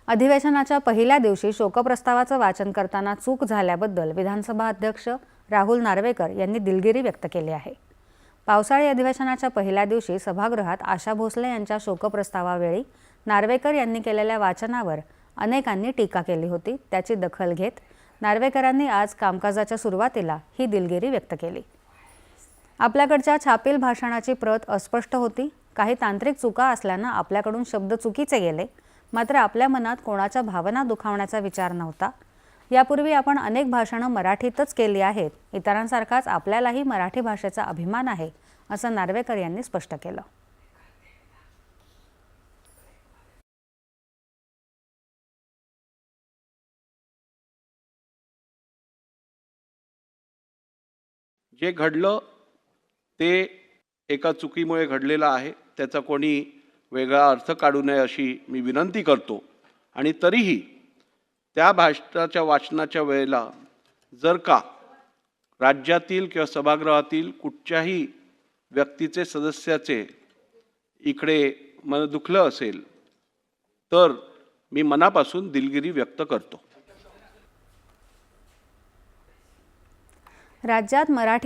अधिवेशनाच्या पहिल्या दिवशी शोकप्रस्तावाचं वाचन करताना चूक झाल्याबद्दल विधानसभा अध्यक्ष राहुल नार्वेकर यांनी दिलगिरी व्यक्त केली आहे। पावसाळी अधिवेशनाच्या पहिल्या दिवशी सभागृहात आशा भोसले यांच्या शोकप्रस्तावावेळी नार्वेकर यांनी केलेल्या वाचनावर अनेकांनी टीका केली होती। त्याची दखल घेत नार्वेकरांनी आज कामकाजाच्या सुरुवातीला ही दिलगिरी व्यक्त केली। आपल्याकडच्या छापील भाषणाची प्रत अस्पष्ट होती। काही तांत्रिक चुका असल्याने आपल्याकडून शब्द चुकीचे गेले, मात्र आपल्या मनात कोणाच्या भावना दुखावण्याचा विचार नव्हता। यापूर्वी आपण अनेक भाषणे मराठीतच केली आहेत। इतरांसारखाच आपल्यालाही मराठी भाषेचा अभिमान आहे, असं नार्वेकर यांनी स्पष्ट केलं। जे घडलं ते एका चुकीमुळे घडलेलं आहे। त्याचा कोणी वेगळा अर्थ काढू नये अशी मी विनंती करतो। आणि तरीही त्या भाषणाच्या वाचनाच्या वेळेला जर का राज्यातील किंवा सभागृहातील कुठच्याही व्यक्तीचे सदस्याचे इकडे मन दुखलं असेल तर मी मनापासून दिलगिरी व्यक्त करतो। राज्यात मराठी